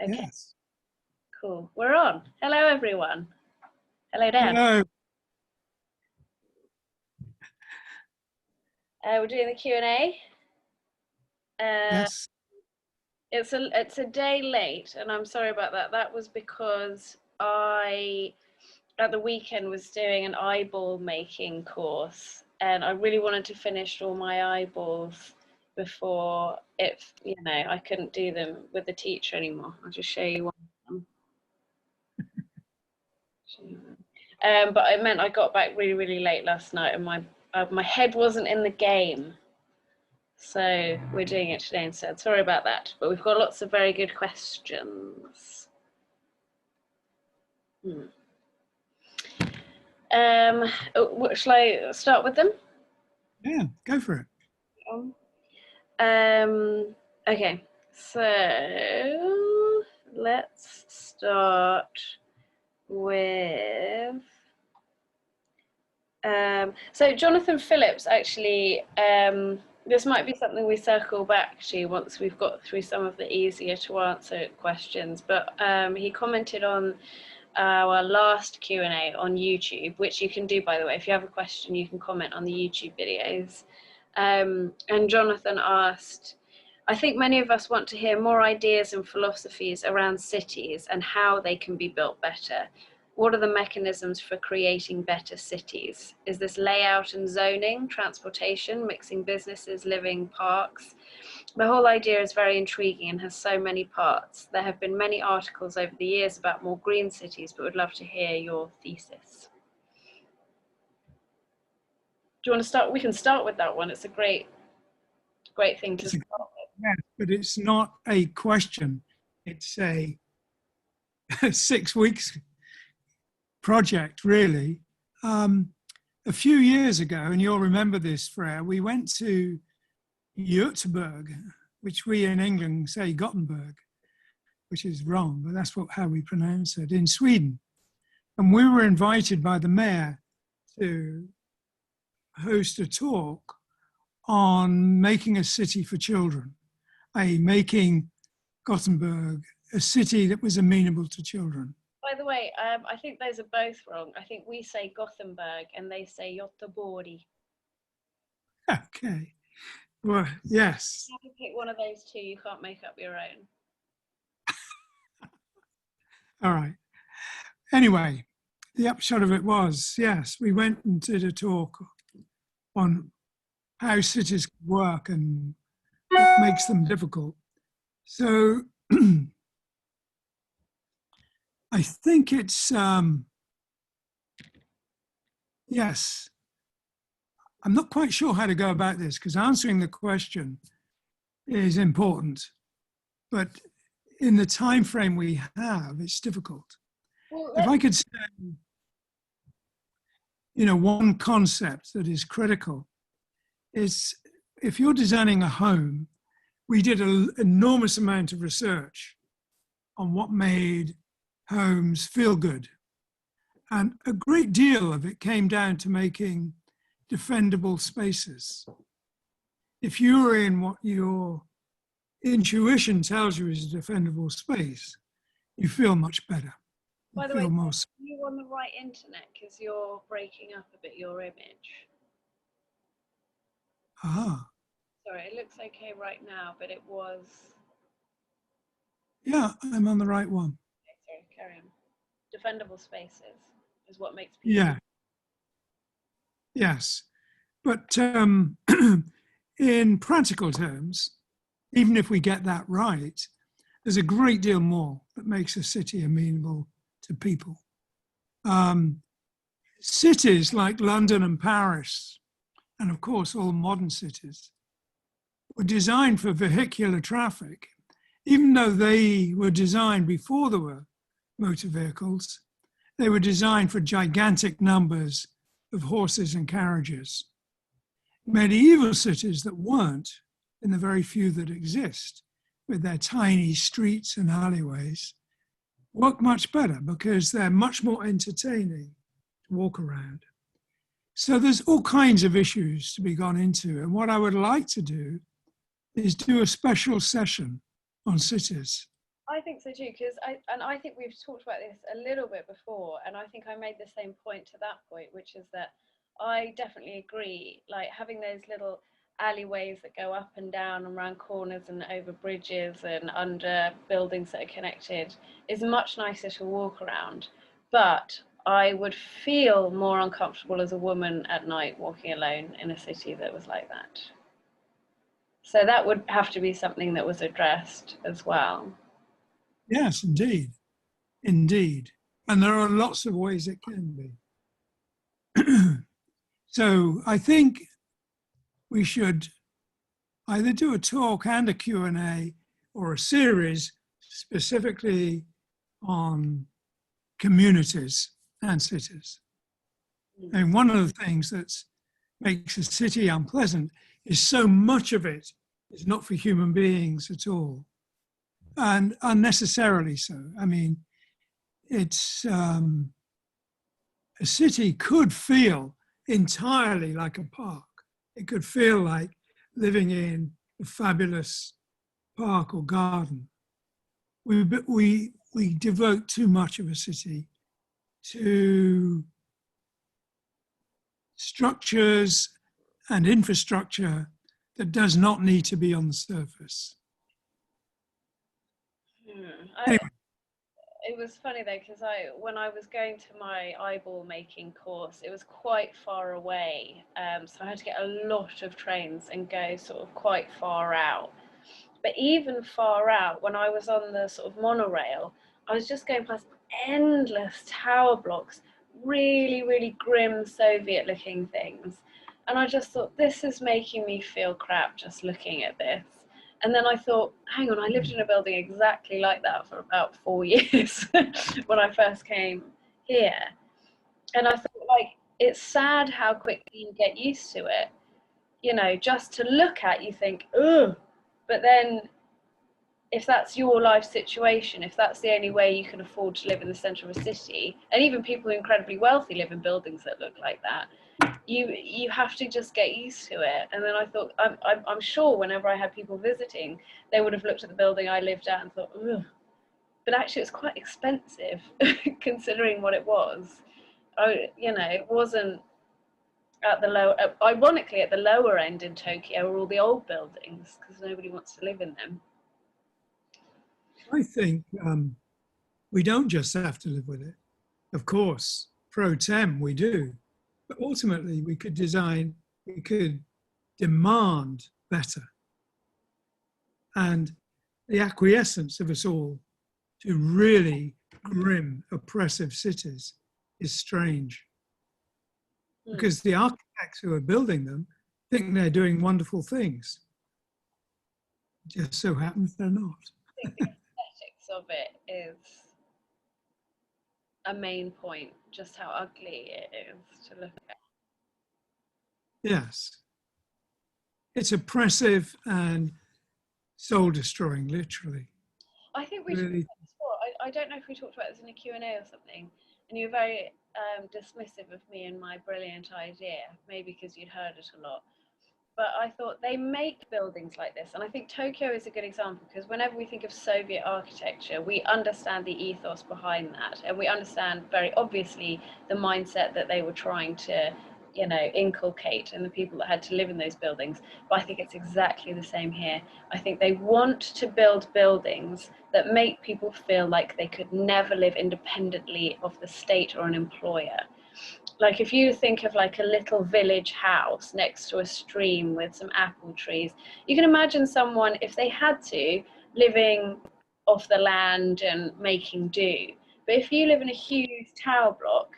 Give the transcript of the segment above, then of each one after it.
Okay, Yes. cool. We're on. Hello, everyone. Hello, Dan. Hello. We're doing the Q&A. Yes. It's a day late, and I'm sorry about that. That was because I, at the weekend, was doing an eyeball making course, and I really wanted to finish all my eyeballs before I couldn't do them with the teacher anymore. I'll just show you one of them. But it meant I got back really, really late last night, and my head wasn't in the game. So we're doing it today instead. Sorry about that, but we've got lots of very good questions. Shall I start with them? Yeah, go for it. Okay, so let's start with so Jonathan Phillips actually, this might be something we circle back to once we've got through some of the easier to answer questions, but he commented on our last Q&A on YouTube, which you can do, by the way. If you have a question, you can comment on the YouTube videos. And Jonathan asked, I think many of us want to hear more ideas and philosophies around cities and how they can be built better. What are the mechanisms for creating better cities? Is this layout and zoning, transportation, mixing businesses, living, parks? The whole idea is very intriguing and has so many parts. There have been many articles over the years about more green cities, but would love to hear your thesis. Do you want to start? We can start with that one. It's a great thing to start with. Yeah, but it's not a question. It's a 6 weeks project, really. A few years ago, and you'll remember this, Freyja, we went to Gothenburg, which we in England say Gothenburg, which is wrong, but that's how we pronounce it, in Sweden. And we were invited by the mayor to host a talk on making a city for children, making Gothenburg a city that was amenable to children. By the way, I think those are both wrong. I think we say Gothenburg and they say Göteborg. Okay. Well, yes. You have to pick one of those two. You can't make up your own. All right. Anyway, the upshot of it was, yes, we went and did a talk on how cities work and what makes them difficult. So I think it's, yes, I'm not quite sure how to go about this because answering the question is important, but in the time frame we have, it's difficult. Well, if I could say, one concept that is critical is if you're designing a home, we did an enormous amount of research on what made homes feel good. And a great deal of it came down to making defendable spaces. If you're in what your intuition tells you is a defendable space, you feel much better. By the way, are you on the right internet? Because you're breaking up a bit, your image. Ah. Sorry, it looks okay right now, but it was... Yeah, I'm on the right one. Okay, sorry, carry on. Defendable spaces is what makes people... Yeah. Yes. But in practical terms, even if we get that right, there's a great deal more that makes a city amenable to people. Cities like London and Paris, and of course all modern cities, were designed for vehicular traffic. Even though they were designed before there were motor vehicles, they were designed for gigantic numbers of horses and carriages. Medieval cities that weren't, in the very few that exist, with their tiny streets and alleyways, work much better because they're much more entertaining to walk around. So there's all kinds of issues to be gone into. And what I would like to do is do a special session on cities I think so too, because I think we've talked about this a little bit before, and I think I made the same point to that point, which is that I definitely agree. Like having those little alleyways that go up and down and around corners and over bridges and under buildings that are connected is much nicer to walk around. But I would feel more uncomfortable as a woman at night walking alone in a city that was like that. So that would have to be something that was addressed as well. Yes, indeed. Indeed. And there are lots of ways it can be. So I think we should either do a talk and a Q&A or a series specifically on communities and cities. And one of the things that makes a city unpleasant is so much of it is not for human beings at all, and unnecessarily so. I mean, it's a city could feel entirely like a park. It could feel like living in a fabulous park or garden. We devote too much of a city to structures and infrastructure that does not need to be on the surface. Anyway. It was funny though, because when I was going to my eyeball making course, it was quite far away, so I had to get a lot of trains and go sort of quite far out. But even far out, when I was on the sort of monorail, I was just going past endless tower blocks, really, really grim Soviet-looking things, and I just thought, this is making me feel crap just looking at this. And then I thought, hang on, I lived in a building exactly like that for about 4 years when I first came here. And I thought, like, it's sad how quickly you get used to it. You know, just to look at, you think, ugh. But then if that's your life situation, if that's the only way you can afford to live in the centre of a city, and even people who are incredibly wealthy live in buildings that look like that, you have to just get used to it. And then I thought, I'm sure whenever I had people visiting, they would have looked at the building I lived at and thought, ugh. But actually, it was quite expensive considering what it was. It wasn't at the low. Ironically, at the lower end in Tokyo are all the old buildings because nobody wants to live in them. I think we don't just have to live with it. Of course, pro tem, we do. But ultimately, we could demand better. And the acquiescence of us all to really grim, oppressive cities is strange. Because the architects who are building them think they're doing wonderful things. It just so happens they're not. I think the aesthetics of it is a main point, just how ugly it is to look at. Yes. It's oppressive and soul destroying, literally. I think we really. I don't know if we talked about this in a Q&A or something, and you were very dismissive of me and my brilliant idea, maybe because you'd heard it a lot. But I thought they make buildings like this, and I think Tokyo is a good example because whenever we think of Soviet architecture, we understand the ethos behind that, and we understand very obviously the mindset that they were trying to, inculcate in the people that had to live in those buildings. But I think it's exactly the same here. I think they want to build buildings that make people feel like they could never live independently of the state or an employer. Like if you think of like a little village house next to a stream with some apple trees, you can imagine someone, if they had to, living off the land and making do. But if you live in a huge tower block,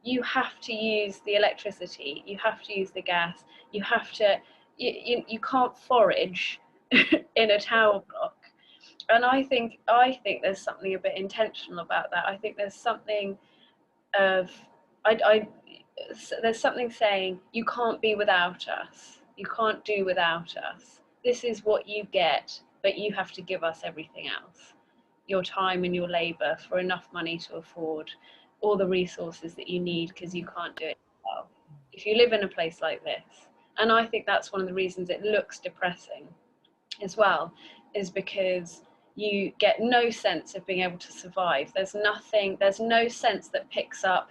you have to use the electricity, you have to use the gas, you can't forage in a tower block. And I think there's something a bit intentional about that. I think there's something of there's something saying you can't be without us, you can't do without us, this is what you get, but you have to give us everything else, your time and your labor, for enough money to afford all the resources that you need, because you can't do it yourself if you live in a place like this. And I think that's one of the reasons it looks depressing as well, is because you get no sense of being able to survive. There's no sense that picks up,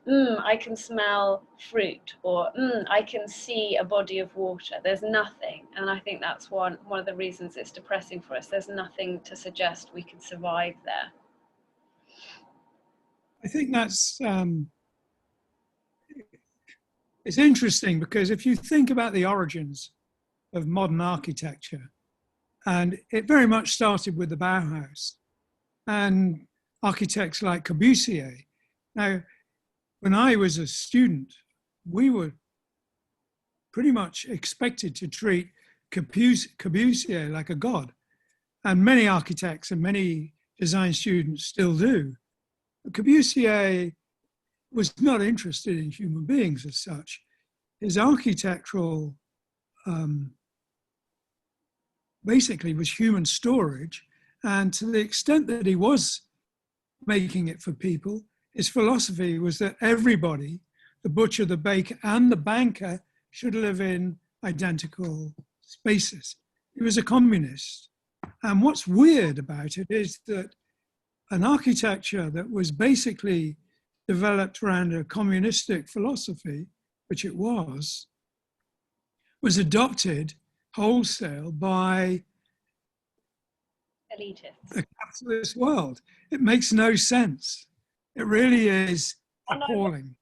I can smell fruit, or I can see a body of water. There's nothing. And I think that's one of the reasons it's depressing for us. There's nothing to suggest we can survive there. I think that's, it's interesting, because if you think about the origins of modern architecture, and it very much started with the Bauhaus and architects like Corbusier. Now, when I was a student, we were pretty much expected to treat Corbusier like a god. And many architects and many design students still do. But Corbusier was not interested in human beings as such. His architectural basically was human storage. And to the extent that he was making it for people, his philosophy was that everybody, the butcher, the baker, and the banker, should live in identical spaces. He was a communist. And what's weird about it is that an architecture that was basically developed around a communistic philosophy, which it was adopted wholesale by elitists. The capitalist world. It makes no sense. It really is appalling.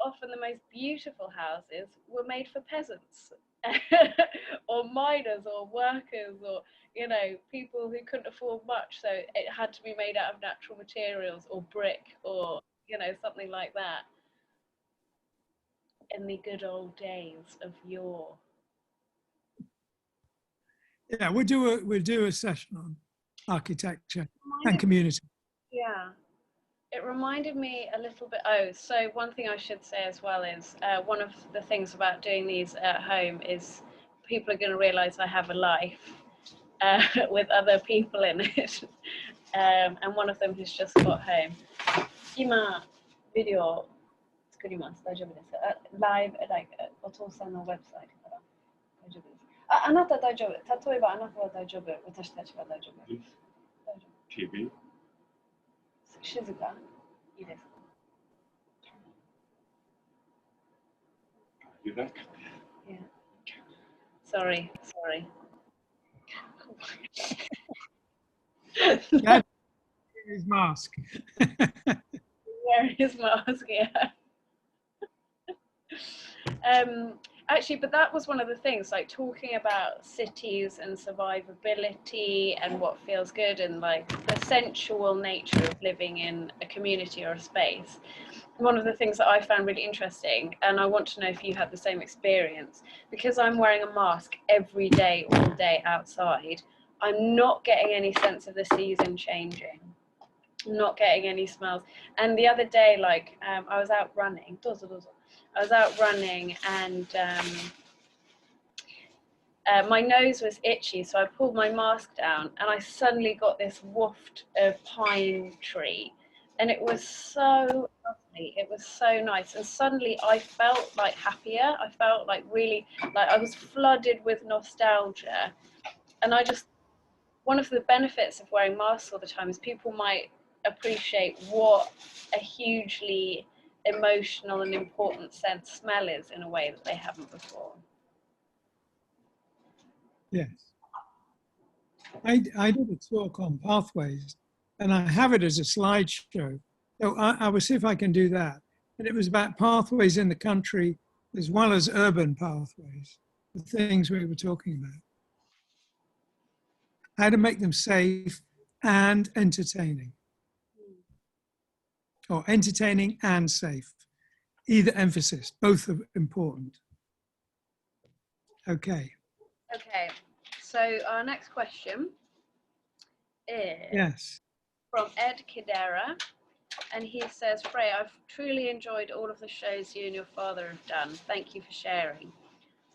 Often the most beautiful houses were made for peasants or miners or workers, or people who couldn't afford much, so it had to be made out of natural materials or brick or something like that in the good old days of yore. Yeah, we'll do a session on architecture and community. Yeah, it reminded me a little bit. So one thing I should say as well is one of the things about doing these at home is people are going to realise I have a life with other people in it, and one of them has just got home. 今ビデオ作ります。大丈夫ですか？ライブ、お父さんのウェブサイトから大丈夫です。あなた大丈夫。例えばあなたは大丈夫。私たちは大丈夫。大丈夫。TV? 静か？いいですか？ You back? Yeah. Sorry. That's his mask. Wearing his mask, yeah. Actually, but that was one of the things, like talking about cities and survivability and what feels good and like the sensual nature of living in a community or a space. One of the things that I found really interesting, and I want to know if you had the same experience, because I'm wearing a mask every day, all day outside, I'm not getting any sense of the season changing. I'm not getting any smells. And the other day, like I was out running. I was out running and my nose was itchy, so I pulled my mask down and I suddenly got this waft of pine tree, and it was so lovely. It was so nice, and suddenly I felt like happier. I felt like really like I was flooded with nostalgia. And one of the benefits of wearing masks all the time is people might appreciate what a hugely emotional and important sense smell is in a way that they haven't before. Yes. I did a talk on pathways, and I have it as a slideshow. So I will see if I can do that. And it was about pathways in the country as well as urban pathways, the things we were talking about. How to make them safe and entertaining. Or entertaining and safe. Either emphasis, both are important. Okay. Okay, so our next question is from Ed Kidera, and he says, Freyja, I've truly enjoyed all of the shows you and your father have done. Thank you for sharing.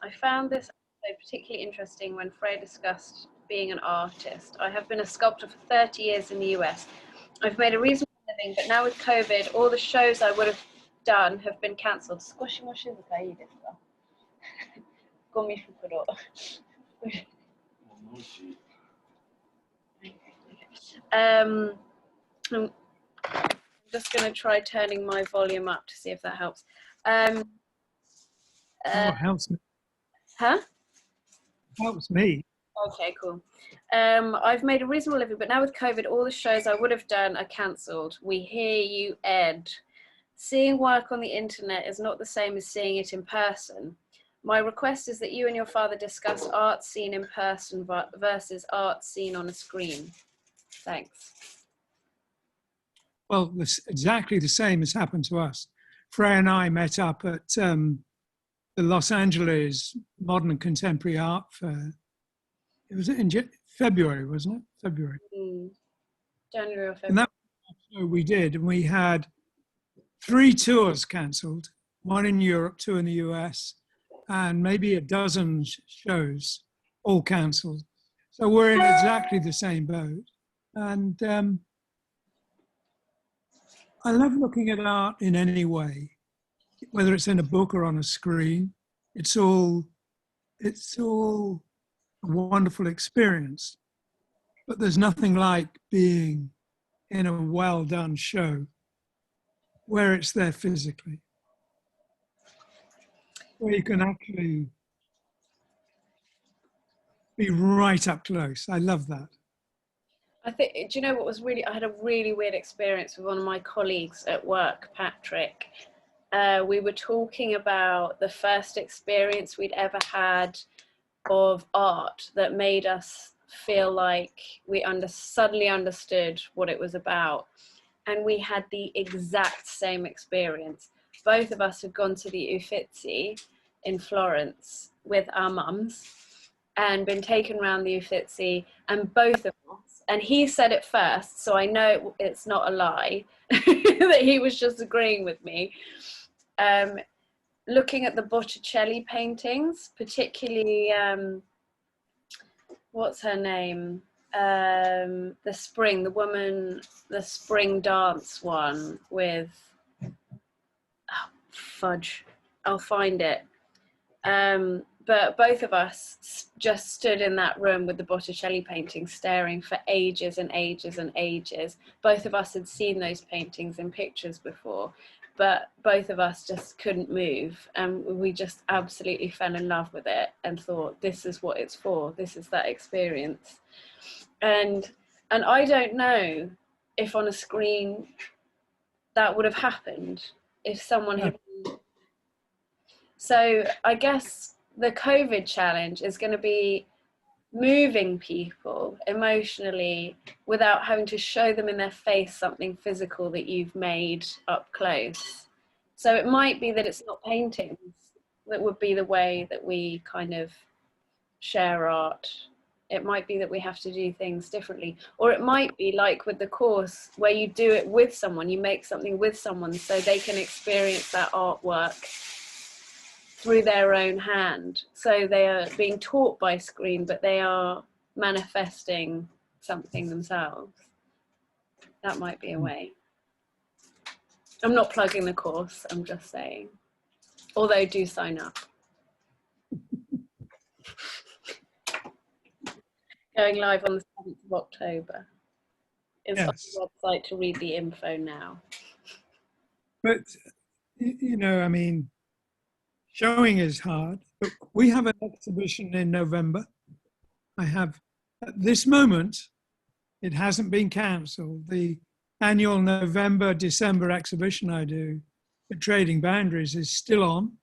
I found this episode particularly interesting when Freyja discussed being an artist. I have been a sculptor for 30 years in the US. I've made a reasonable living, but now with COVID, all the shows I would have done have been cancelled. I'm just going to try turning my volume up to see if that helps. Helps me. Huh? Helps me. Okay, cool. I've made a reasonable living, but now with COVID, all the shows I would have done are cancelled. We hear you, Ed. Seeing work on the internet is not the same as seeing it in person. My request is that you and your father discuss art seen in person versus art seen on a screen. Thanks. Well, exactly the same has happened to us. Freyja and I met up at the Los Angeles Modern and Contemporary Art Fair. It was in February, wasn't it? February. January or February. And that was what we did. And we had 3 tours cancelled, 1 in Europe, 2 in the US, and maybe a dozen shows, all cancelled. So we're in exactly the same boat. And I love looking at art in any way, whether it's in a book or on a screen. It's all a wonderful experience. But there's nothing like being in a well done show where it's there physically, where you can actually be right up close. I love that. I think, do you know what was really, I had a really weird experience with one of my colleagues at work, Patrick. We were talking about the first experience we'd ever had of art that made us feel like we suddenly understood what it was about. And we had the exact same experience. Both of us had gone to the Uffizi in Florence with our mums and been taken around the Uffizi, and both of us, and he said it first, so I know it's not a lie, that he was just agreeing with me, looking at the Botticelli paintings, particularly, what's her name? The spring dance one with, oh, fudge, I'll find it. But both of us just stood in that room with the Botticelli paintings staring for ages and ages and ages. Both of us had seen those paintings in pictures before, but both of us just couldn't move. And we just absolutely fell in love with it and thought, this is what it's for. This is that experience. And I don't know if on a screen that would have happened if someone had. So I guess the COVID challenge is going to be moving people emotionally without having to show them in their face something physical that you've made up close. So it might be that it's not paintings that would be the way that we kind of share art. It might be that we have to do things differently. Or it might be like with the course where you do it with someone, you make something with someone so they can experience that artwork through their own hand. So they are being taught by screen, but they are manifesting something themselves. That might be a way. I'm not plugging the course, I'm just saying. Although do sign up. Going live on the 7th of October. It's on the website to read the info now. But, you know, I mean, showing is hard, but we have an exhibition in November. I have, at this moment, it hasn't been cancelled. The annual November-December exhibition I do at Trading Boundaries is still on.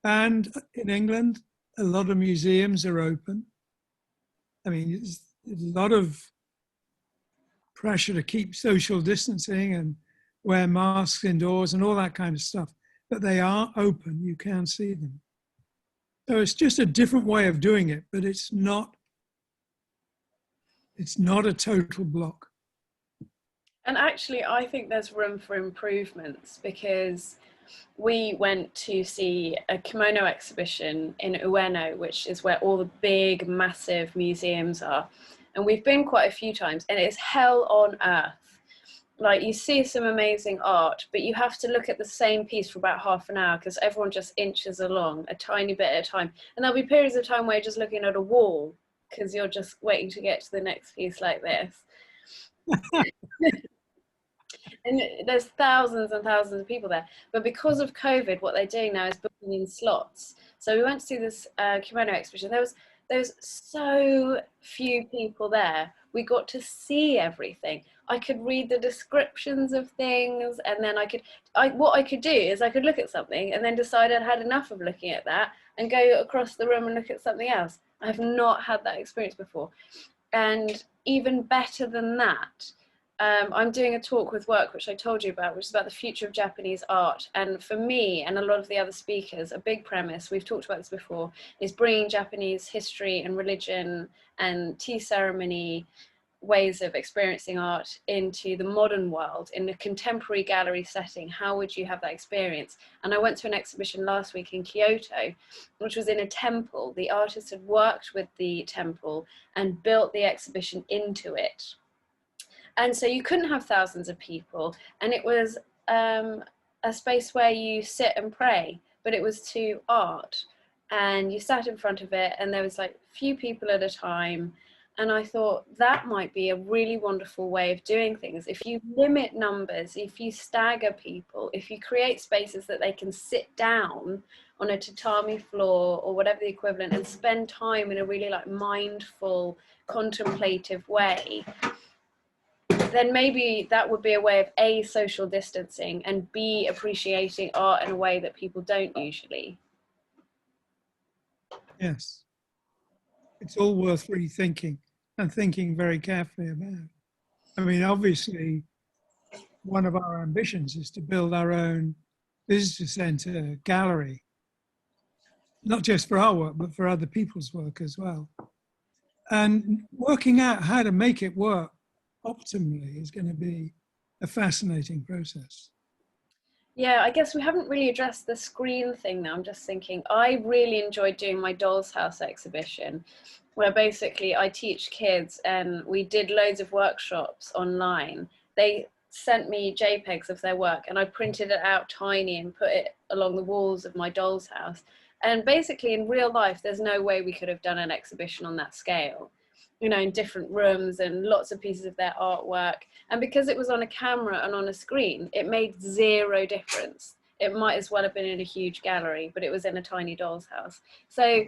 And in England, a lot of museums are open. I mean, there's a lot of pressure to keep social distancing and wear masks indoors and all that kind of stuff. But they are open, you can see them. So it's just a different way of doing it, but it's not a total block. And actually, I think there's room for improvements because we went to see a kimono exhibition in Ueno, which is where all the big, massive museums are. And we've been quite a few times, and it's hell on earth. Like, you see some amazing art, but you have to look at the same piece for about half an hour because everyone just inches along a tiny bit at a time. And there'll be periods of time where you're just looking at a wall because you're just waiting to get to the next piece like this. And there's thousands and thousands of people there. But because of COVID, what they're doing now is booking in slots. So we went to see this kimono exhibition. There was so few people there. We got to see everything. I could read the descriptions of things, and then what I could do is I could look at something and then decide I'd had enough of looking at that and go across the room and look at something else. I've not had that experience before. And even better than that, I'm doing a talk with work, which I told you about, which is about the future of Japanese art. And for me and a lot of the other speakers, a big premise, we've talked about this before, is bringing Japanese history and religion and tea ceremony ways of experiencing art into the modern world in a contemporary gallery setting. How would you have that experience? And I went to an exhibition last week in Kyoto, which was in a temple. The artist had worked with the temple and built the exhibition into it. And so you couldn't have thousands of people, and it was a space where you sit and pray, but it was to art, and you sat in front of it, and there was like few people at a time. And I thought that might be a really wonderful way of doing things. If you limit numbers, if you stagger people, if you create spaces that they can sit down on a tatami floor or whatever the equivalent and spend time in a really like mindful, contemplative way, then maybe that would be a way of A, social distancing, and B, appreciating art in a way that people don't usually. Yes. It's all worth rethinking and thinking very carefully about. I mean, obviously, one of our ambitions is to build our own visitor centre gallery, not just for our work, but for other people's work as well. And working out how to make it work optimally is going to be a fascinating process. Yeah, I guess we haven't really addressed the screen thing now. I'm just thinking, I really enjoyed doing my Doll's House exhibition, where basically I teach kids, and we did loads of workshops online. They sent me JPEGs of their work, and I printed it out tiny and put it along the walls of my Doll's House. And basically in real life, there's no way we could have done an exhibition on that scale, you know, in different rooms and lots of pieces of their artwork. And because it was on a camera and on a screen, it made zero difference. It might as well have been in a huge gallery, but it was in a tiny Doll's House. So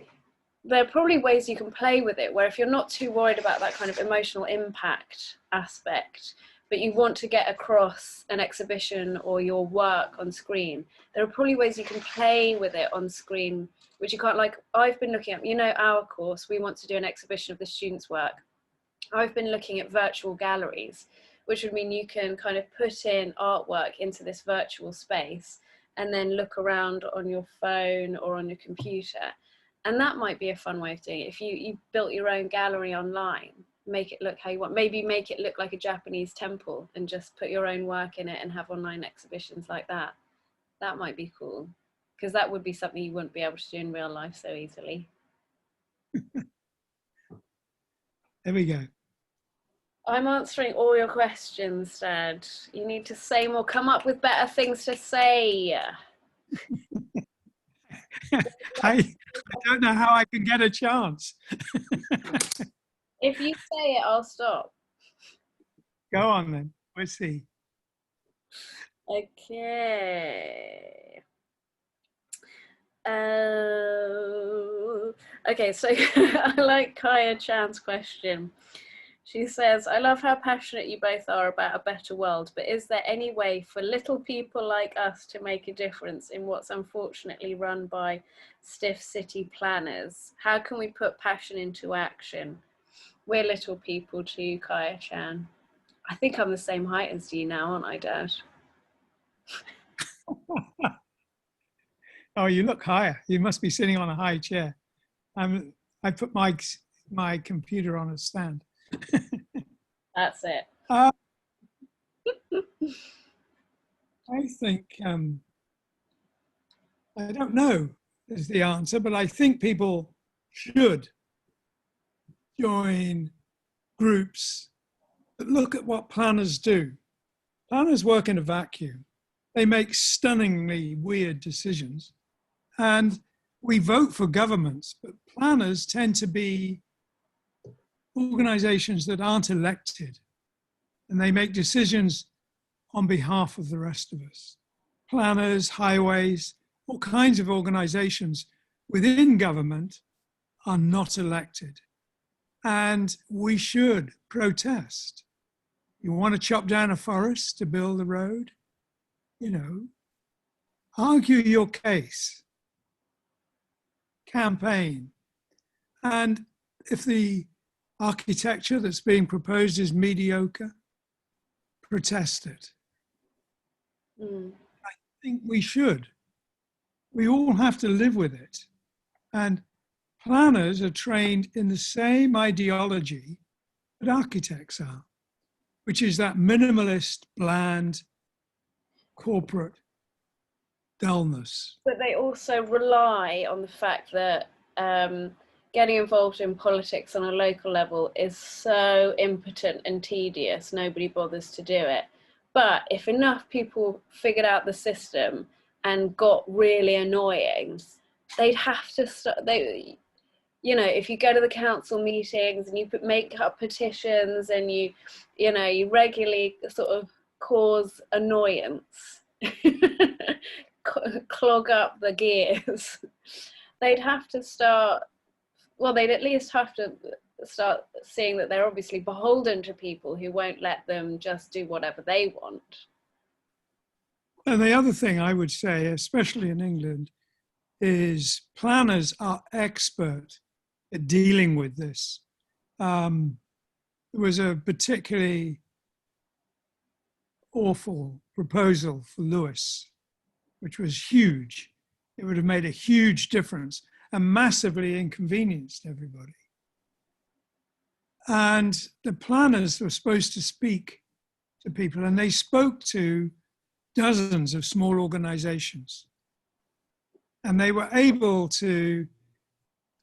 there are probably ways you can play with it, where if you're not too worried about that kind of emotional impact aspect, but you want to get across an exhibition or your work on screen, there are probably ways you can play with it on screen, which you can't. Like, I've been looking at, you know, our course, we want to do an exhibition of the students' work. I've been looking at virtual galleries, which would mean you can kind of put in artwork into this virtual space and then look around on your phone or on your computer. And that might be a fun way of doing it. If you built your own gallery online, make it look how you want. Maybe make it look like a Japanese temple and just put your own work in it and have online exhibitions like that. That might be cool, because that would be something you wouldn't be able to do in real life so easily. There we go. I'm answering all your questions, Dad. You need to say more, come up with better things to say. I don't know how I can get a chance. If you say it, I'll stop. Go on then, we'll see. Okay. Okay, so I like Kaya Chan's question. She says, I love how passionate you both are about a better world, but is there any way for little people like us to make a difference in what's unfortunately run by stiff city planners? How can we put passion into action? We're little people too, Kaya Chan. I think I'm the same height as you now, aren't I, Dad? Oh, you look higher. You must be sitting on a high chair. I put my computer on a stand. That's it. I think, I don't know is the answer, but I think people should join groups that look at what planners do. Planners work in a vacuum. They make stunningly weird decisions. And we vote for governments, but planners tend to be organizations that aren't elected, and they make decisions on behalf of the rest of us. Planners, highways, all kinds of organizations within government are not elected. And we should protest. You want to chop down a forest to build a road? You know, argue your case, campaign. And if the architecture that's being proposed is mediocre, protest it. I think we should. We all have to live with it. And planners are trained in the same ideology that architects are, which is that minimalist, bland, corporate dullness. But they also rely on the fact that getting involved in politics on a local level is so impotent and tedious, nobody bothers to do it. But if enough people figured out the system and got really annoying, they'd have to start, you know, if you go to the council meetings and you make up petitions and you regularly sort of cause annoyance, clog up the gears, they'd have to start, well, they'd at least have to start seeing that they're obviously beholden to people who won't let them just do whatever they want. And the other thing I would say, especially in England, is planners are expert at dealing with this. There was a particularly awful proposal for Lewis, which was huge. It would have made a huge difference and massively inconvenienced everybody. And the planners were supposed to speak to people, and they spoke to dozens of small organizations. And they were able to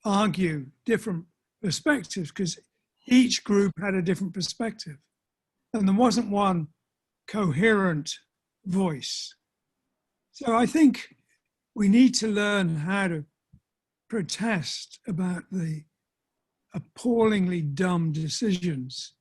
argue different perspectives because each group had a different perspective. And there wasn't one coherent voice. So I think we need to learn how to protest about the appallingly dumb decisions.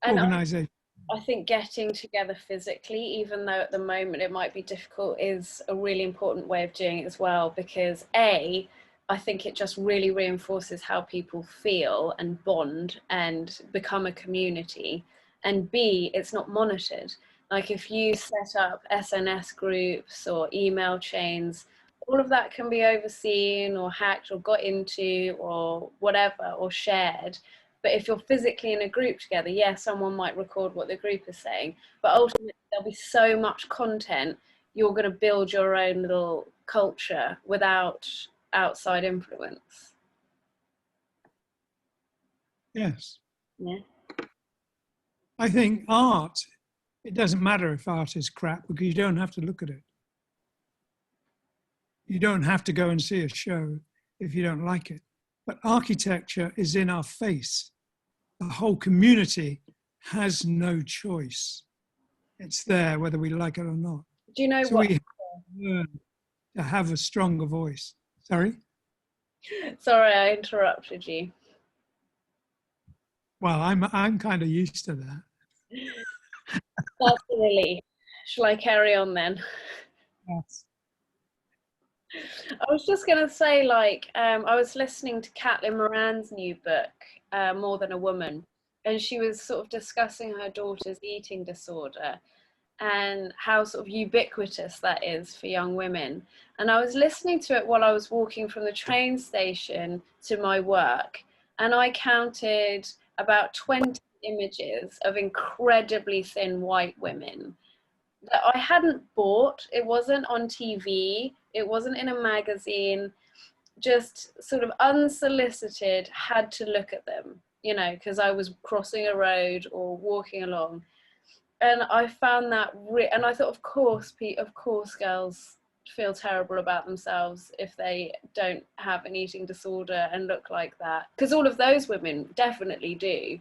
And organization. I think getting together physically, even though at the moment it might be difficult, is a really important way of doing it as well, because A, I think it just really reinforces how people feel and bond and become a community. And B, it's not monitored. Like if you set up SNS groups or email chains, all of that can be overseen or hacked or got into or whatever, or shared. But if you're physically in a group together, yeah, someone might record what the group is saying, but ultimately there'll be so much content, you're going to build your own little culture without outside influence. Yes. Yeah. I think art, it doesn't matter if art is crap because you don't have to look at it. You don't have to go and see a show if you don't like it. But architecture is in our face. The whole community has no choice. It's there whether we like it or not. Do you know so what? We have to learn to have a stronger voice. Sorry? Sorry, I interrupted you. Well, I'm kind of used to that. That's a relief. Shall I carry on then? Yes. I was just going to say, like, I was listening to Caitlin Moran's new book, More Than a Woman, and she was sort of discussing her daughter's eating disorder and how sort of ubiquitous that is for young women. And I was listening to it while I was walking from the train station to my work, and I counted about 20 images of incredibly thin white women that I hadn't bought. It wasn't on TV, it wasn't in a magazine, just sort of unsolicited, had to look at them, you know, because I was crossing a road or walking along. And I found that, and I thought, of course, girls feel terrible about themselves if they don't have an eating disorder and look like that, because all of those women definitely do.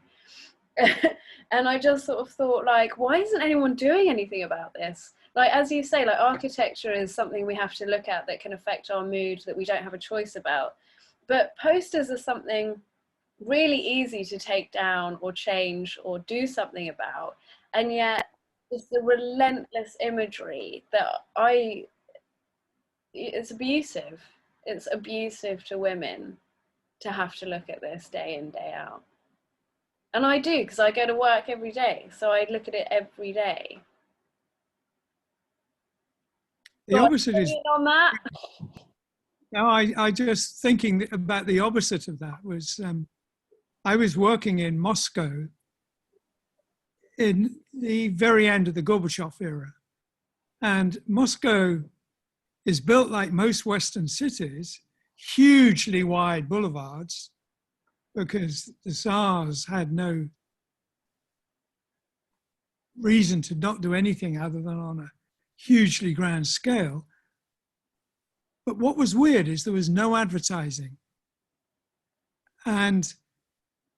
And I just sort of thought, like, why isn't anyone doing anything about this? Like, as you say, like, architecture is something we have to look at that can affect our mood, that we don't have a choice about. But posters are something really easy to take down or change or do something about. And yet it's the relentless imagery that it's abusive. It's abusive to women to have to look at this day in, day out. And I do, because I go to work every day, so I look at it every day. The opposite is on that. no, I just thinking about the opposite of that was I was working in Moscow in the very end of the Gorbachev era. And Moscow is built like most Western cities, hugely wide boulevards, because the Tsars had no reason to not do anything other than on a hugely grand scale. But what was weird is there was no advertising. And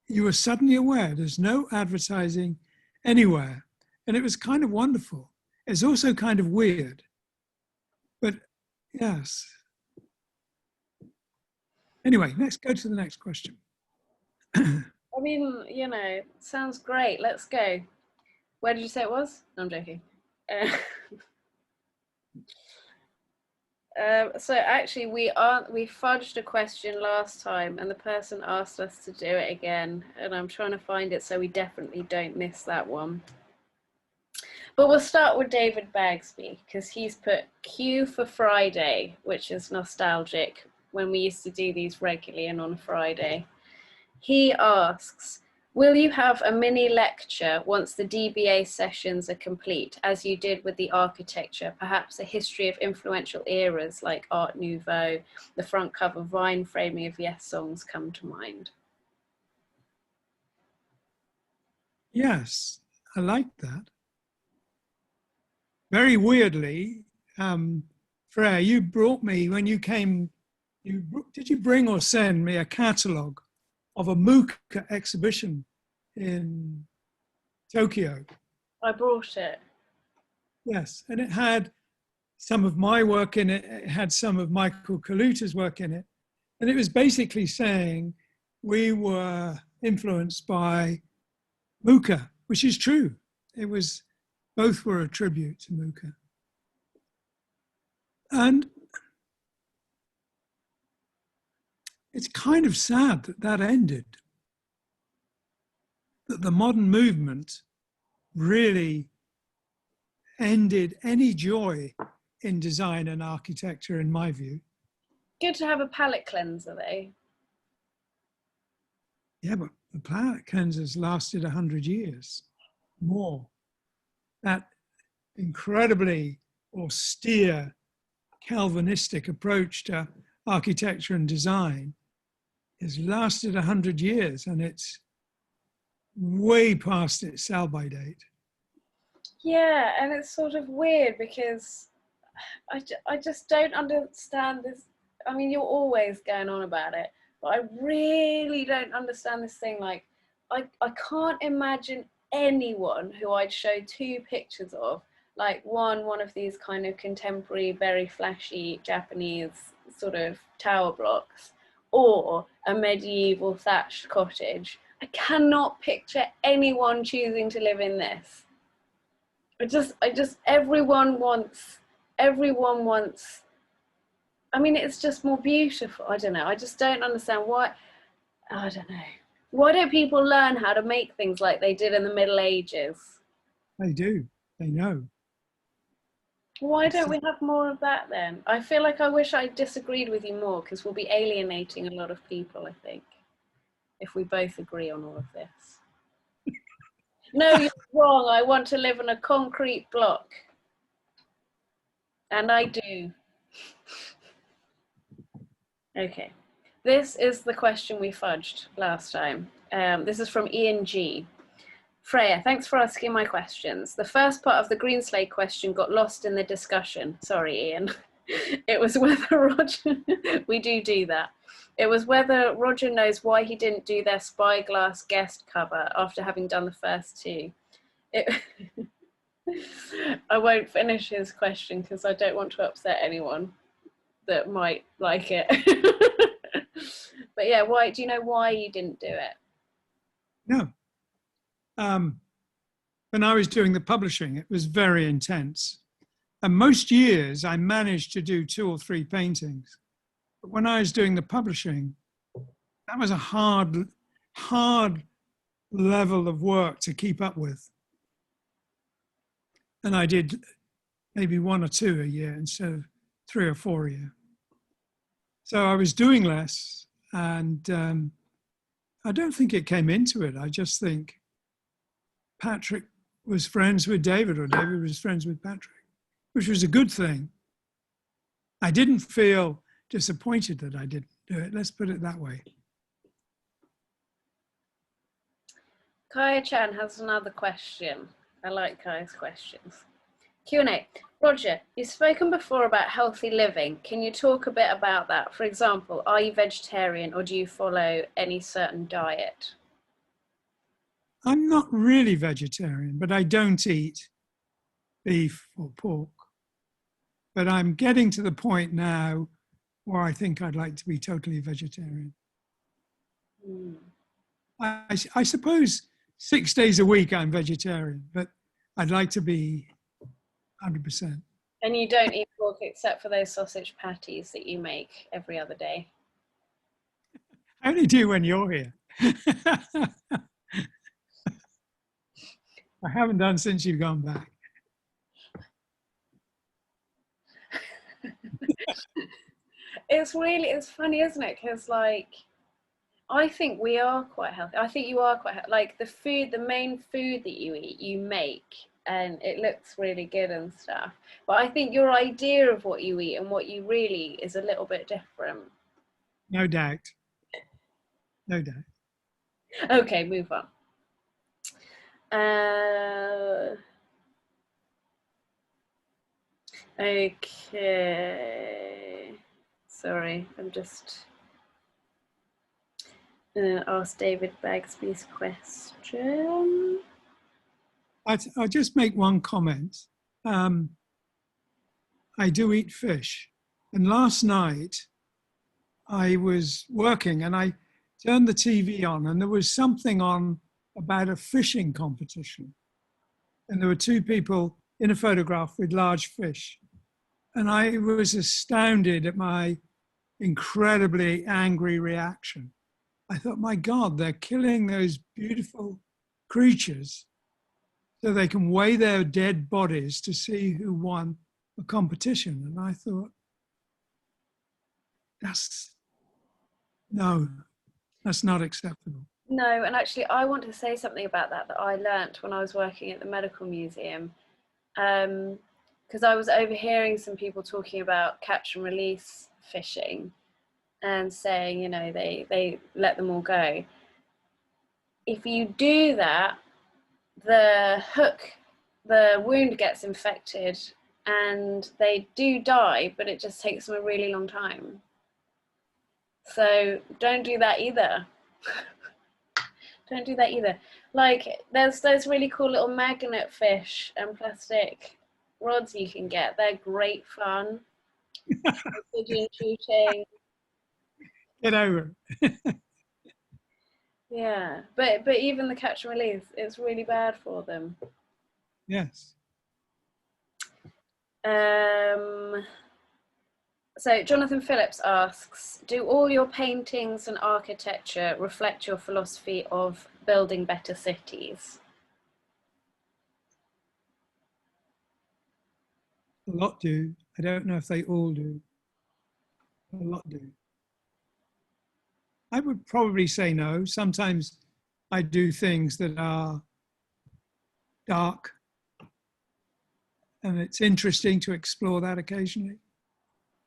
you were suddenly aware there's no advertising anywhere. And it was kind of wonderful. It's also kind of weird. But yes. Anyway, let's go to the next question. I mean, you know, sounds great. Let's go. Where did you say it was? No, I'm joking. So actually we fudged a question last time and the person asked us to do it again, and I'm trying to find it so we definitely don't miss that one. But we'll start with David Bagsby, because he's put Q for Friday, which is nostalgic when we used to do these regularly and on a Friday. He asks, will you have a mini lecture once the DBA sessions are complete, as you did with the architecture, perhaps a history of influential eras like Art Nouveau, the front cover Vine framing of Yes songs come to mind? Yes, I like that. Very weirdly, Freyja, you brought me, when you came, did you bring or send me a catalogue of a MOOC exhibition in Tokyo? I brought it. Yes, and it had some of my work in it. It had some of Michael Kaluta's work in it. And it was basically saying we were influenced by Mucha, which is true. It was, both were a tribute to Mucha. And it's kind of sad that that ended, that the modern movement really ended any joy in design and architecture, in my view. Good to have a palette cleanser, though. Yeah, but the palette cleansers lasted 100 years, more. That incredibly austere Calvinistic approach to architecture and design has lasted 100 years, and it's way past its sell-by date. Yeah, and it's sort of weird because I just don't understand this. I mean, you're always going on about it, but I really don't understand this thing. Like, I can't imagine anyone who I'd show two pictures of, like one of these kind of contemporary, very flashy Japanese sort of tower blocks, or a medieval thatched cottage. I cannot picture anyone choosing to live in this. Everyone wants, I mean, it's just more beautiful. I don't know. I just don't understand why. I don't know. Why don't people learn how to make things like they did in the Middle Ages? They do. They know. Why don't we have more of that then? I feel like I wish I disagreed with you more, because we'll be alienating a lot of people, I think, if we both agree on all of this. No, you're wrong. I want to live in a concrete block. And I do. Okay. This is the question we fudged last time. This is from Ian G. Freyja, thanks for asking my questions. The first part of the green slate question got lost in the discussion. Sorry, Ian. It was whether Roger, we do that. It was whether Roger knows why he didn't do their Spyglass guest cover after having done the first two. I won't finish his question because I don't want to upset anyone that might like it. But yeah, why, do you know why you didn't do it? No. When I was doing the publishing, it was very intense. And most years I managed to do 2 or 3 paintings. But when I was doing the publishing, that was a hard level of work to keep up with. And I did maybe 1 or 2 a year instead of 3 or 4 a year. So I was doing less, and I don't think it came into it. I just think Patrick was friends with David, or David was friends with Patrick, which was a good thing. I didn't feel disappointed that I didn't do it. Let's put it that way. Kaya Chan has another question. I like Kaya's questions. Q&A. Roger, you've spoken before about healthy living. Can you talk a bit about that? For example, are you vegetarian or do you follow any certain diet? I'm not really vegetarian, but I don't eat beef or pork. But I'm getting to the point now where I think I'd like to be totally vegetarian. Mm. I suppose 6 days a week I'm vegetarian, but I'd like to be 100%. And you don't eat pork except for those sausage patties that you make every other day? I only do when you're here. I haven't done since you've gone back. It's funny, isn't it? Because like, I think we are quite healthy. I think you are quite healthy. Like the main food that you eat, you make, and it looks really good and stuff. But I think your idea of what you eat and what you really is a little bit different. No doubt. No doubt. Okay, move on. Okay. Sorry, I'm just ask David Bagsby's question. I'll just make one comment. I do eat fish. And last night I was working and I turned the TV on and there was something on about a fishing competition. And there were 2 people in a photograph with large fish. And I was astounded at my incredibly angry reaction. I thought, my God, they're killing those beautiful creatures so they can weigh their dead bodies to see who won a competition. And I thought, that's not acceptable. No, and actually I want to say something about that I learnt when I was working at the medical museum. Because I was overhearing some people talking about catch and release fishing and saying, you know, they let them all go. If you do that, the wound gets infected and they do die, but it just takes them a really long time. So don't do that either. Don't do that either. Like there's those really cool little magnet fish and plastic rods you can get. They're great fun. Pigeon shooting. Get over it. Yeah, but even the catch and release, it's really bad for them. Yes. So Jonathan Phillips asks, do all your paintings and architecture reflect your philosophy of building better cities? A lot do. I don't know if they all do. A lot do. I would probably say no. Sometimes I do things that are dark, and it's interesting to explore that occasionally.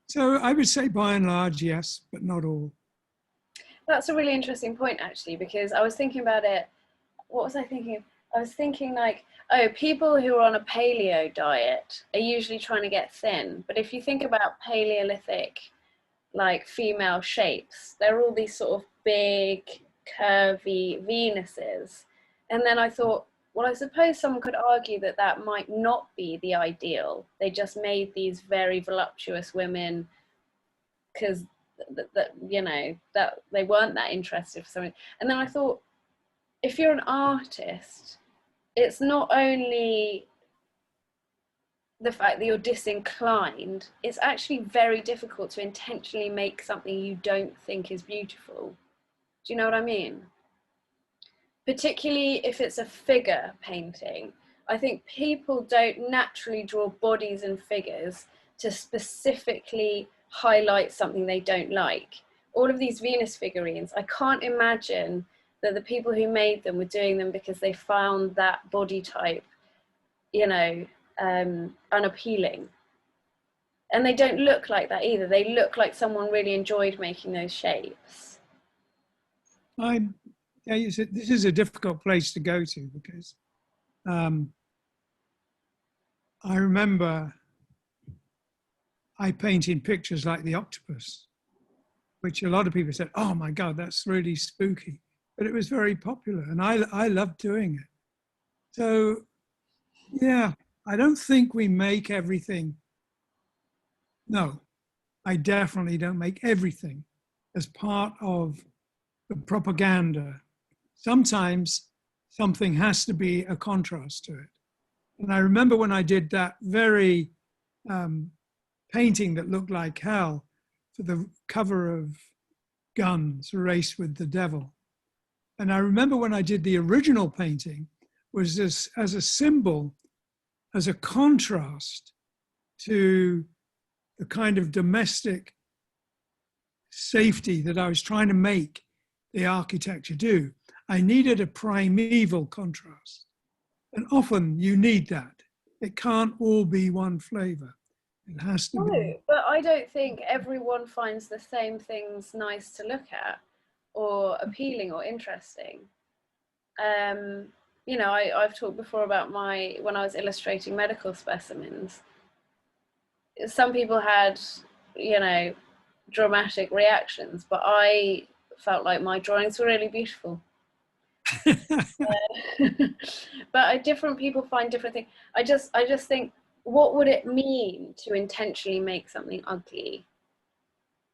So I would say by and large, yes, but not all. That's a really interesting point, actually, because I was thinking about it. What was I thinking? I was thinking like, oh, people who are on a paleo diet are usually trying to get thin. But if you think about Paleolithic, like female shapes, they're all these sort of big, curvy Venuses. And then I thought, well, I suppose someone could argue that that might not be the ideal. They just made these very voluptuous women because that you know, that they weren't that interested for something. And then I thought, if you're an artist, it's not only the fact that you're disinclined, it's actually very difficult to intentionally make something you don't think is beautiful. Do you know what I mean? Particularly if it's a figure painting. I think people don't naturally draw bodies and figures to specifically highlight something they don't like. All of these Venus figurines, I can't imagine that the people who made them were doing them because they found that body type, you know, unappealing. And they don't look like that either. They look like someone really enjoyed making those shapes. This is a difficult place to go to, because I remember I painted pictures like the octopus, which a lot of people said, oh my God, that's really spooky. But it was very popular, and I loved doing it. So, yeah, I don't think we make everything. No, I definitely don't make everything as part of the propaganda. Sometimes something has to be a contrast to it. And I remember when I did that very painting that looked like hell for the cover of Guns, Race with the Devil. And I remember when I did the original painting, was this as a symbol, as a contrast to the kind of domestic safety that I was trying to make the architecture do. I needed a primeval contrast. And often you need that. It can't all be one flavor. It has to be. But I don't think everyone finds the same things nice to look at or appealing or interesting. You know, I've talked before about when I was illustrating medical specimens. Some people had, you know, dramatic reactions, but I felt like my drawings were really beautiful. But different people find different things. I just think, what would it mean to intentionally make something ugly?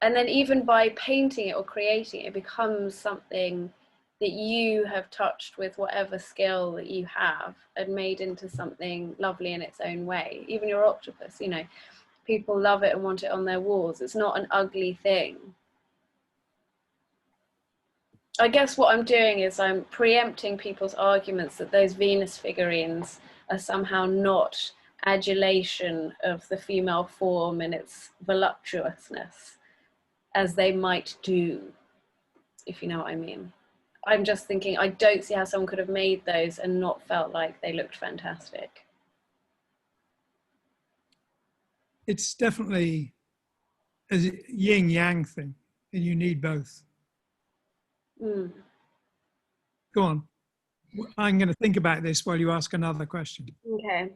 And then even by painting it or creating it, it becomes something that you have touched with whatever skill that you have and made into something lovely in its own way. Even your octopus, you know, people love it and want it on their walls. It's not an ugly thing. I guess what I'm doing is I'm preempting people's arguments that those Venus figurines are somehow not adulation of the female form and its voluptuousness, as they might do, if you know what I mean. I'm just thinking, I don't see how someone could have made those and not felt like they looked fantastic. It's definitely a yin-yang thing, and you need both. Mm. Go on. I'm going to think about this while you ask another question. Okay.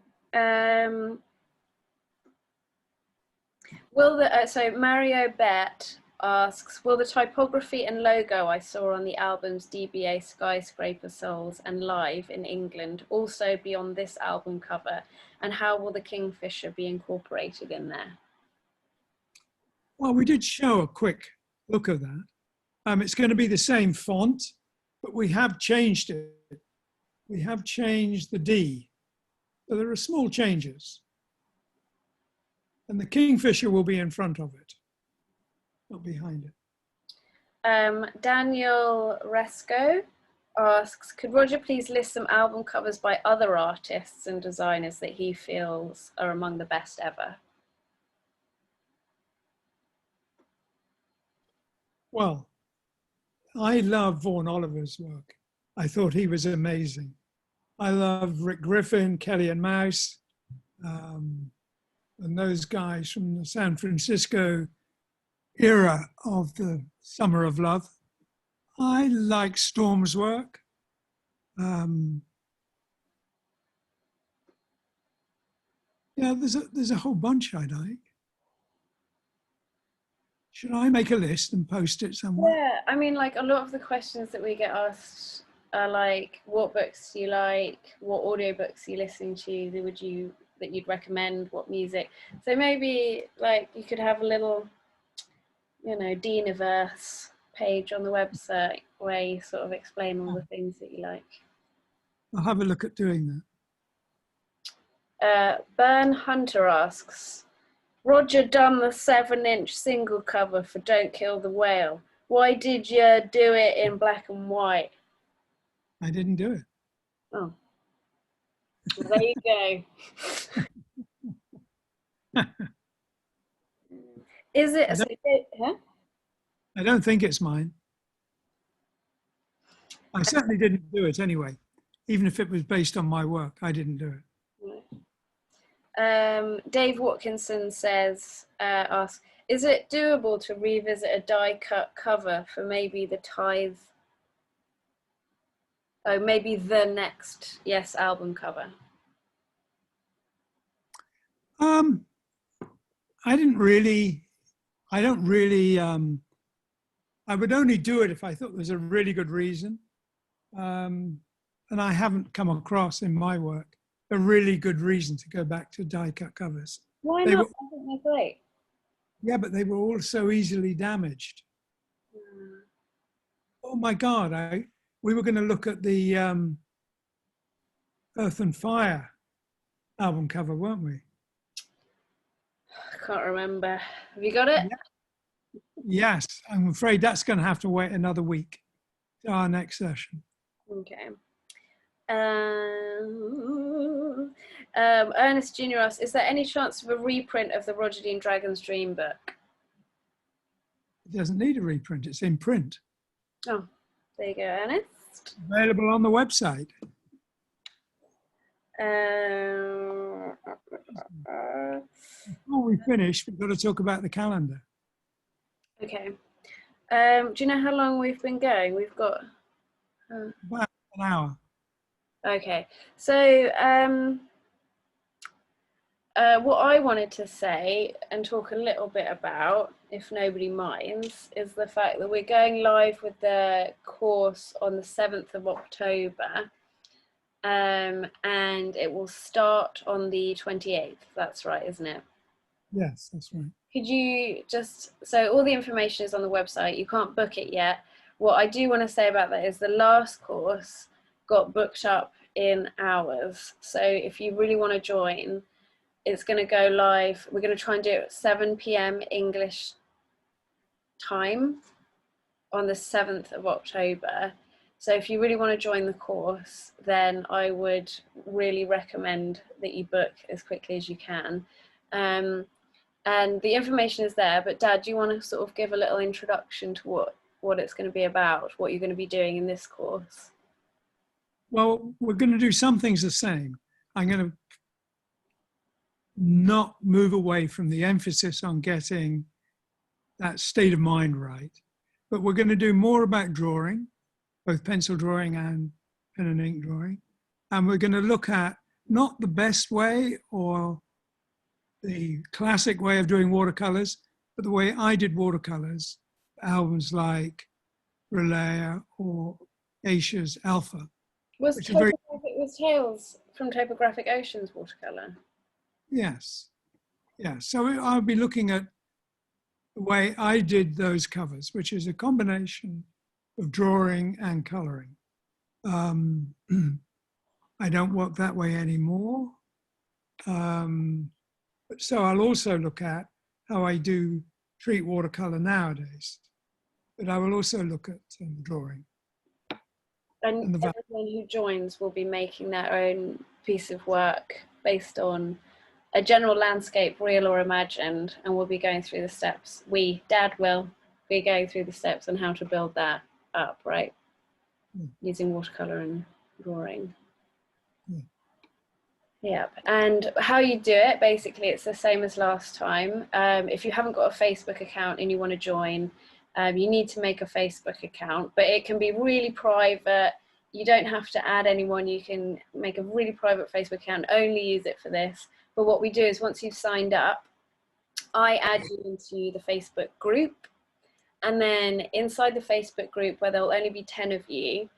So Mario Bet asks, will the typography and logo I saw on the albums DBA, Skyscraper Souls and Live in England also be on this album cover? And how will the Kingfisher be incorporated in there? Well, we did show a quick look of that. It's going to be the same font, but we have changed it. We have changed the D. So there are small changes. And the Kingfisher will be in front of it, not behind it. Daniel Resco asks, could Roger please list some album covers by other artists and designers that he feels are among the best ever? Well, I love Vaughan Oliver's work. I thought he was amazing. I love Rick Griffin, Kelly and Mouse, and those guys from the San Francisco era of the Summer of Love. I like Storm's work. Yeah, there's a whole bunch I like. Should I make a list and post it somewhere? Yeah, I mean, like a lot of the questions that we get asked are like, what books do you like? What audiobooks are you listening to that you'd recommend? What music? So maybe like you could have a little you know, Deaniverse page on the website where you sort of explain all the things that you like. I'll have a look at doing that. Bern Hunter asks, Roger done the 7-inch single cover for Don't Kill the Whale. Why did you do it in black and white? I didn't do it. Oh, well, there you go. Is it? I don't think it's mine. I certainly didn't do it anyway. Even if it was based on my work, I didn't do it. Dave Watkinson says, asks, is it doable to revisit a die-cut cover for maybe the Tithe? Oh, maybe the next Yes album cover. I don't really, I would only do it if I thought there was a really good reason. And I haven't come across in my work a really good reason to go back to die-cut covers. Why not? I think they're great. Yeah, but they were all so easily damaged. Oh my God, we were going to look at the Earth and Fire album cover, weren't we? I can't remember. Have you got it? Yes, I'm afraid that's going to have to wait another week to our next session. Okay. Ernest Jr. asks, is there any chance of a reprint of the Roger Dean Dragon's Dream book? It doesn't need a reprint, it's in print. Oh, there you go, Ernest. Available on the website. Before we finish, we've got to talk about the calendar. Okay. Do you know how long we've been going? We've got... About an hour. Okay, so what I wanted to say and talk a little bit about, if nobody minds, is the fact that we're going live with the course on the 7th of October, and it will start on the 28th. That's right, isn't it? Yes, that's right. Could you just, so all the information is on the website, you can't book it yet. What I do want to say about that is the last course got booked up in hours. So if you really want to join, it's going to go live. We're going to try and do it at 7 p.m. English time on the 7th of October. So if you really want to join the course, then I would really recommend that you book as quickly as you can. And the information is there, but Dad, do you want to sort of give a little introduction to what it's going to be about, what you're going to be doing in this course? Well, we're going to do some things the same. I'm going to not move away from the emphasis on getting that state of mind right, but we're going to do more about drawing, both pencil drawing and pen and ink drawing. And we're going to look at not the best way or the classic way of doing watercolors, but the way I did watercolors, albums like Freyja or Aisha's Alpha. Was Tales from Topographic Oceans watercolor? Yes. Yeah. So I'll be looking at the way I did those covers, which is a combination of drawing and coloring. I don't work that way anymore. So I'll also look at how I do treat watercolor nowadays, but I will also look at drawing. And everyone who joins will be making their own piece of work based on a general landscape, real or imagined, and we'll be going through the steps. Dad will be going through the steps on how to build that up, right? Using watercolor and drawing. Yep, and how you do it, basically, it's the same as last time. If you haven't got a Facebook account and you want to join, you need to make a Facebook account, but it can be really private. You don't have to add anyone. You can make a really private Facebook account, only use it for this. But what we do is once you've signed up, I add you into the Facebook group. And then inside the Facebook group, where there'll only be 10 of you,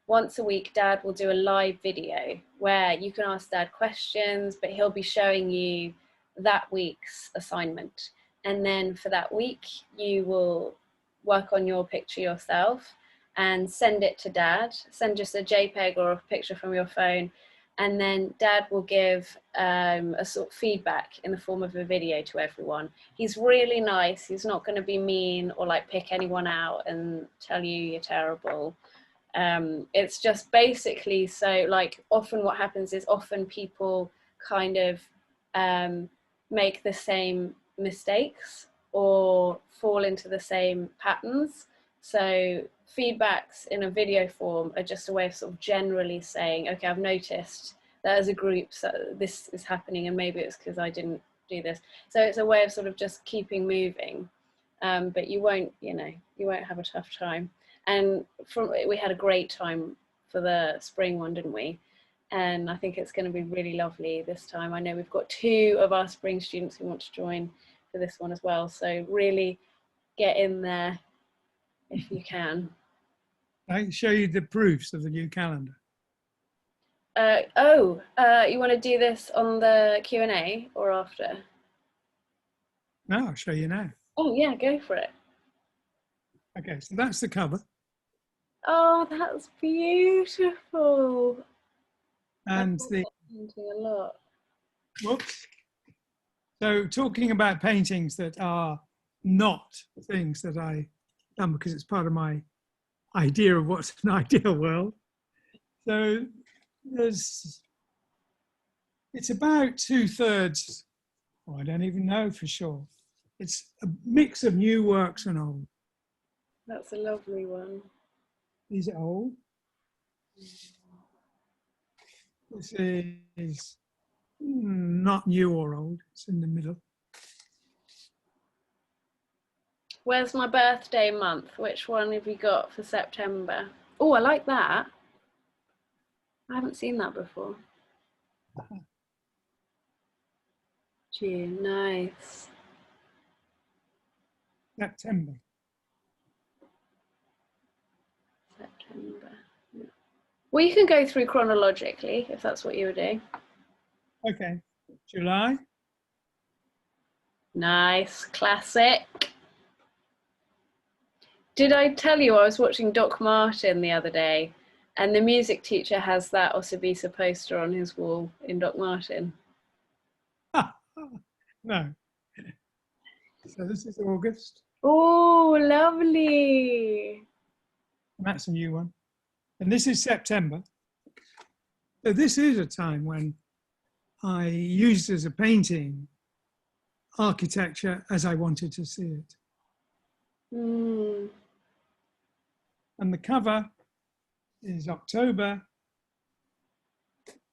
once a week, Dad will do a live video where you can ask Dad questions, but he'll be showing you that week's assignment. And then for that week, you will work on your picture yourself and send it to Dad. Send just a JPEG or a picture from your phone. And then Dad will give a sort of feedback in the form of a video to everyone. He's really nice. He's not going to be mean or like pick anyone out and tell you you're terrible. It's just basically, so like often what happens is often people kind of make the same mistakes or fall into the same patterns. So feedbacks in a video form are just a way of sort of generally saying, okay, I've noticed that as a group so this is happening, and maybe it's because I didn't do this. So it's a way of sort of just keeping moving, but you won't have a tough time. And we had a great time for the spring one, didn't we? And I think it's going to be really lovely this time. I know we've got 2 of our spring students who want to join for this one as well. So really get in there if you can. I can show you the proofs of the new calendar. You want to do this on the Q&A or after? No, I'll show you now. Oh yeah, go for it. Okay, so that's the cover. Oh, that's beautiful. And the a lot. Whoops. So talking about paintings that are not things that I done because it's part of my idea of what's an ideal world. So it's about 2/3, I don't even know for sure. It's a mix of new works and old. That's a lovely one. These are old. This is not new or old, it's in the middle. Where's my birthday month? Which one have you got for September? Oh, I like that. I haven't seen that before. June, nice. September. Well, you can go through chronologically if that's what you were doing. Okay, July. Nice, classic. Did I tell you I was watching Doc Martin the other day, and the music teacher has that Osibisa poster on his wall in Doc Martin? No. So this is August. Oh, lovely. That's a new one. And this is September. So this is a time when I used as a painting architecture as I wanted to see it. Mm. And the cover is October.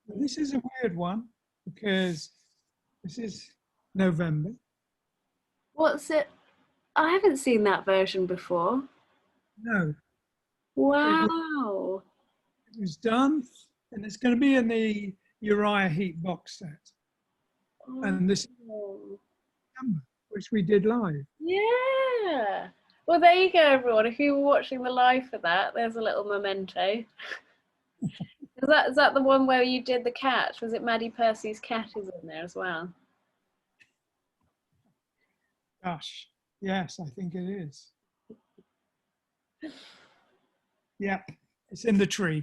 This is a weird one because this is November. What's it? I haven't seen that version before. No. Wow. It was done, and it's going to be in the Uriah Heep box set. Oh. And this is November, which we did live. Yeah. Well, there you go, everyone. If you were watching the live for that, there's a little memento. Is that the one where you did the cat? Was it Maddie Percy's cat is in there as well? Gosh, yes, I think it is. Yep, it's in the tree.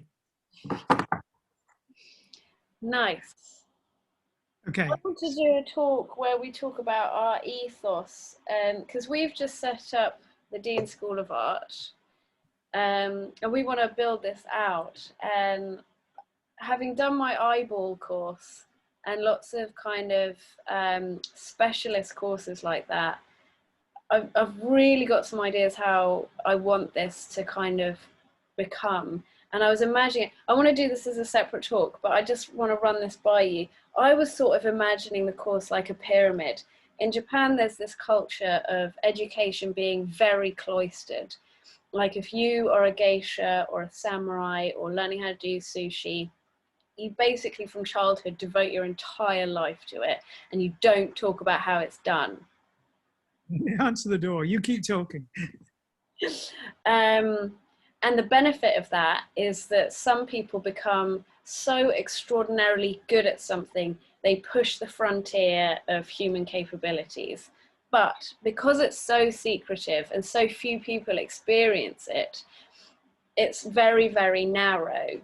Nice. Okay. I want to do a talk where we talk about our ethos, because we've just set up the Dean School of Art, and we want to build this out. And having done my eyeball course and lots of kind of specialist courses like that, I've really got some ideas how I want this to kind of become. And I was imagining, I want to do this as a separate talk, but I just want to run this by you. I was sort of imagining the course like a pyramid. In Japan, there's this culture of education being very cloistered. Like if you are a geisha or a samurai or learning how to do sushi, you basically from childhood devote your entire life to it and you don't talk about how it's done. Answer the door, you keep talking. And the benefit of that is that some people become so extraordinarily good at something, they push the frontier of human capabilities. But because it's so secretive and so few people experience it, it's very, very narrow.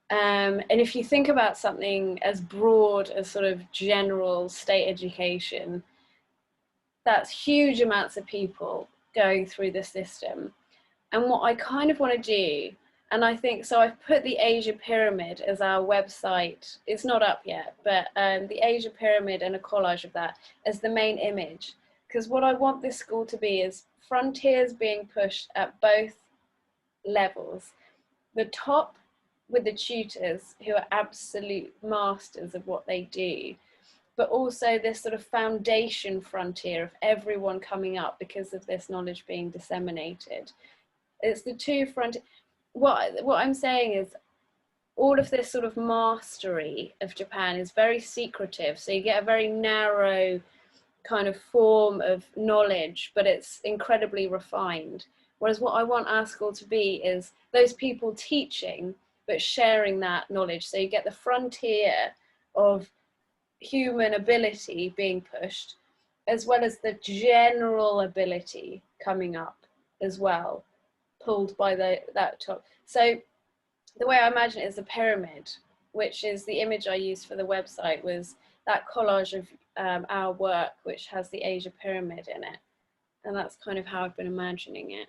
And if you think about something as broad as sort of general state education, that's huge amounts of people going through the system. And what I kind of want to do, and I think, so I've put the Asia Pyramid as our website. It's not up yet, but the Asia Pyramid and a collage of that as the main image. Because what I want this school to be is frontiers being pushed at both levels. The top with the tutors who are absolute masters of what they do, but also this sort of foundation frontier of everyone coming up because of this knowledge being disseminated. It's the two frontiers. What I'm saying is all of this sort of mastery of Japan is very secretive. So you get a very narrow kind of form of knowledge, but it's incredibly refined. Whereas what I want our school to be is those people teaching, but sharing that knowledge. So you get the frontier of human ability being pushed, as well as the general ability coming up as well, pulled by that top. So the way I imagine it is a pyramid, which is the image I used for the website, was that collage of our work, which has the Asia Pyramid in it. And that's kind of how I've been imagining it.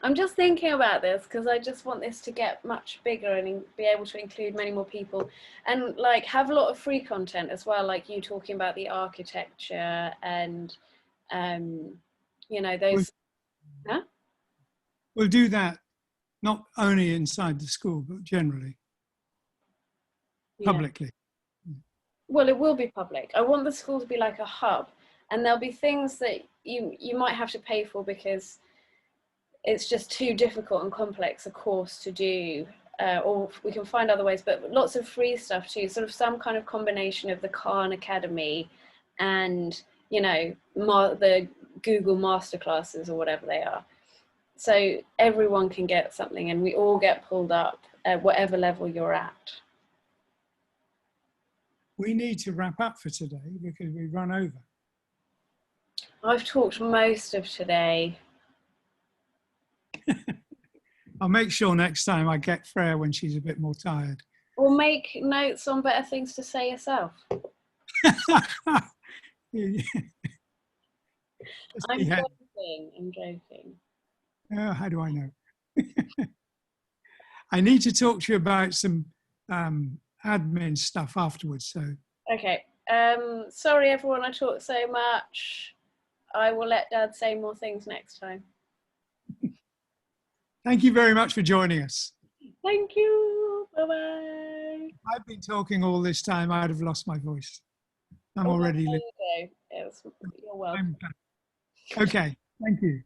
I'm just thinking about this because I just want this to get much bigger and be able to include many more people, and like have a lot of free content as well, like you talking about the architecture and you know, those. Huh? We'll do that not only inside the school, but generally, publicly. Well, it will be public. I want the school to be like a hub, and there'll be things that you might have to pay for because it's just too difficult and complex a course to do, or we can find other ways, but lots of free stuff too, sort of some kind of combination of the Khan Academy and, you know, the Google masterclasses or whatever they are. So everyone can get something and we all get pulled up at whatever level you're at. We need to wrap up for today because we've run over. I've talked most of today. I'll make sure next time I get Freyja when she's a bit more tired. Or make notes on better things to say yourself. I'm joking. Oh, how do I know? I need to talk to you about some admin stuff afterwards. So. Okay. Sorry, everyone, I talked so much. I will let Dad say more things next time. Thank you very much for joining us. Thank you. Bye-bye. I've been talking all this time. I'd have lost my voice. I'm already... You're welcome. Okay. Thank you.